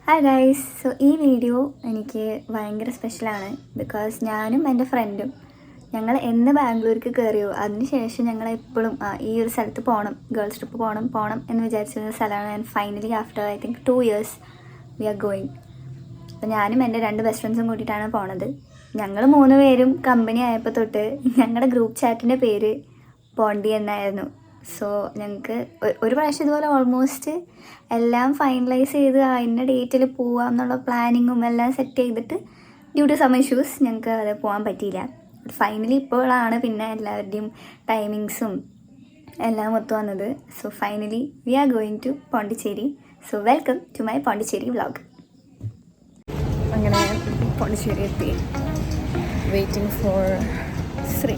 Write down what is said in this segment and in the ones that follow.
Hi guys. So ഈ video എനിക്ക് ഭയങ്കര സ്പെഷ്യലാണ്. ബിക്കോസ് ഞാനും എൻ്റെ ഫ്രണ്ടും ഞങ്ങൾ എന്ന് ബാംഗ്ലൂർക്ക് കയറിയോ അതിനുശേഷം ഞങ്ങൾ എപ്പോഴും ഈ ഒരു സ്ഥലത്ത് പോകണം, ഗേൾസ് ട്രിപ്പ് പോകണം എന്ന് വിചാരിച്ചിരുന്ന സ്ഥലമാണ്. And finally after I think 2 years we are going. അപ്പോൾ ഞാനും എൻ്റെ 2 ബെസ്റ്റ് ഫ്രണ്ട്സും കൂട്ടിയിട്ടാണ് പോണത്. ഞങ്ങൾ 3 പേരും കമ്പനി ആയപ്പോൾ തൊട്ട് ഞങ്ങളുടെ ഗ്രൂപ്പ് ചാറ്റിൻ്റെ പേര് പോണ്ടി എന്നായിരുന്നു. സോ ഞങ്ങൾക്ക് ഒരു പ്രാവശ്യം ഇതുപോലെ ഓൾമോസ്റ്റ് എല്ലാം ഫൈനലൈസ് ചെയ്ത് ഇന്ന ഡേറ്റിൽ പോവാം എന്നുള്ള പ്ലാനിങ്ങും എല്ലാം സെറ്റ് ചെയ്തിട്ട് ഡ്യൂ ടു സം ഇഷ്യൂസ് ഞങ്ങൾക്ക് അത് പോകാൻ പറ്റിയില്ല. ഫൈനലി ഇപ്പോഴാണ് പിന്നെ എല്ലാവരുടെയും ടൈമിങ്സും എല്ലാം ഒത്തു വന്നത്. So finally we are going to Pondicherry. So welcome to my Pondicherry vlog. അങ്ങനെ പോണ്ടിച്ചേരി എത്തി. Waiting for Sree.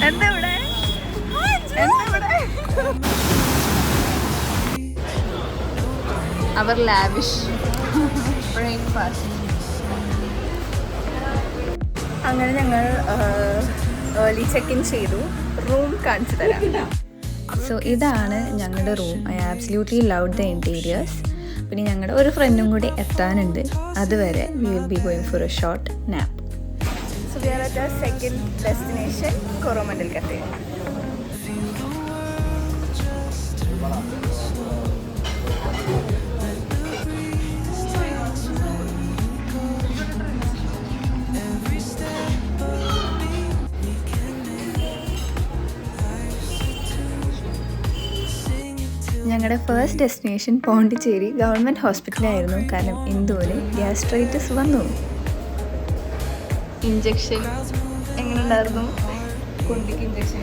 എന്താ ഇവിടെ അവർ ലാവിഷ് ബ്രേക്ക്ഫാസ്റ്റ്. അങ്ങനെ ഞങ്ങൾ ഏർലി ചെക്ക് ഇൻ ചെയ്തു. റൂം കാണിച്ചു തരാം. സോ ഇതാണ് ഞങ്ങളുടെ room. I absolutely loved the interiors. പിന്നെ ഞങ്ങളുടെ ഒരു ഫ്രണ്ടും കൂടി എത്താനുണ്ട്. അതുവരെ we will be going for a short nap. So we are at our second destination, Coromandel Cafe. ഞങ്ങളുടെ ഫസ്റ്റ് ഡെസ്റ്റിനേഷൻ പോണ്ടിച്ചേരി ഗവൺമെൻറ് ഹോസ്പിറ്റലായിരുന്നു. കാരണം ഇന്ദുവിന് ഗ്യാസ്ട്രൈറ്റിസ് വന്നു. ഇഞ്ചക്ഷൻ എങ്ങനെ ഉണ്ടായിരുന്നു? കുണ്ടിക്ക് ഇഞ്ചക്ഷൻ.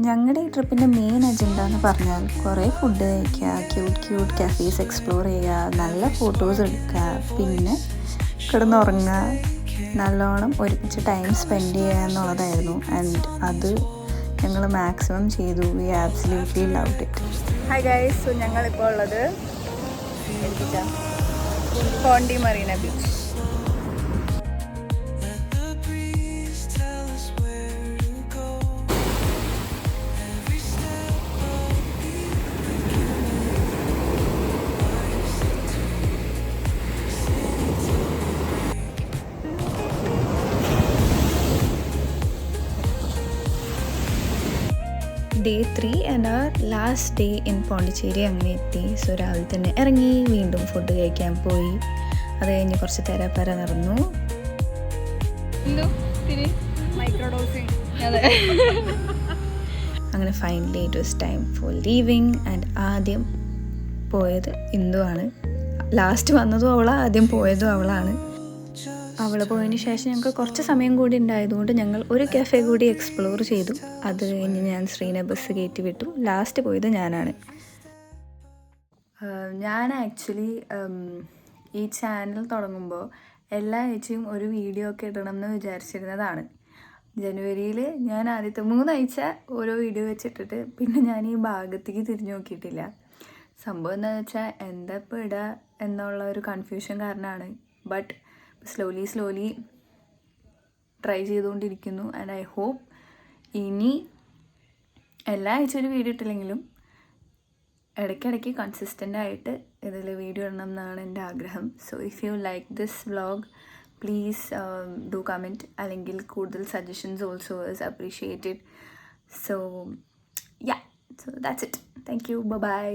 ഞങ്ങളുടെ ഈ ട്രിപ്പിൻ്റെ മെയിൻ അജണ്ട എന്ന് പറഞ്ഞാൽ കുറേ ഫുഡ് കഴിക്കുക, ക്യൂട്ട് കഫേസ് എക്സ്പ്ലോർ ചെയ്യുക, നല്ല ഫോട്ടോസ് എടുക്കുക, പിന്നെ കിടന്നുറങ്ങുക, നല്ലോണം ഒരുമിച്ച് ടൈം സ്പെൻഡ് ചെയ്യുക എന്നുള്ളതായിരുന്നു. ആൻഡ് അത് ഞങ്ങൾ മാക്സിമം ചെയ്തു. We absolutely loved it. Hi guys. So ഞങ്ങളിപ്പോൾ ഉള്ളത് Pondy Marina beach. Day 3 and our last day in Pondicherry അങ്ങനെ എത്തി. സോ രാവിലെ തന്നെ ഇറങ്ങി, വീണ്ടും ഫുഡ് കഴിക്കാൻ പോയി. അത് കഴിഞ്ഞ് കുറച്ച് തെരപ്പര നടന്നു. അങ്ങനെ finally it was time for leaving. And ആദ്യം പോയത് ഇന്ദുവാണ്. ലാസ്റ്റ് വന്നതും അവളാണ്, ആദ്യം പോയതും അവളാണ്. അവൾ പോയതിന് ശേഷം ഞങ്ങൾക്ക് കുറച്ച് സമയം കൂടി ഉണ്ടായതുകൊണ്ട് ഞങ്ങൾ ഒരു കഫേ കൂടി എക്സ്പ്ലോർ ചെയ്തു. അത് കഴിഞ്ഞ് ഞാൻ ശ്രീനെ ബസ് കയറ്റി വിട്ടു. ലാസ്റ്റ് പോയത് ഞാനാണ്. ഞാൻ ആക്ച്വലി ഈ ചാനൽ തുടങ്ങുമ്പോൾ എല്ലാ ആഴ്ചയും ഒരു വീഡിയോ ഒക്കെ ഇടണം എന്ന് വിചാരിച്ചിരുന്നതാണ്. ജനുവരിയിൽ ഞാൻ ആദ്യത്തെ 3 ആഴ്ച ഓരോ വീഡിയോ വെച്ചിട്ടിട്ട് പിന്നെ ഞാൻ ഈ ഭാഗത്തേക്ക് തിരിഞ്ഞു നോക്കിയിട്ടില്ല. സംഭവം എന്താണെന്ന് വെച്ചാൽ എന്താ ഇപ്പോൾ ഇടുക എന്നുള്ള ഒരു കൺഫ്യൂഷൻ കാരണമാണ്. ബട്ട് സ്ലോലി ട്രൈ ചെയ്തുകൊണ്ടിരിക്കുന്നു. ആൻഡ് ഐ ഹോപ്പ് ഇനി എല്ലാ ആഴ്ച ഒരു വീഡിയോ ഇട്ടില്ലെങ്കിലും ഇടയ്ക്കിടയ്ക്ക് കൺസിസ്റ്റൻ്റ് ആയിട്ട് ഇതിൽ വീഡിയോ ഇടണം എന്നാണ് എൻ്റെ ആഗ്രഹം. So if you like this vlog please do comment. അല്ലെങ്കിൽ കൂടുതൽ suggestions also is appreciated. So yeah, so that's it. Thank you. By.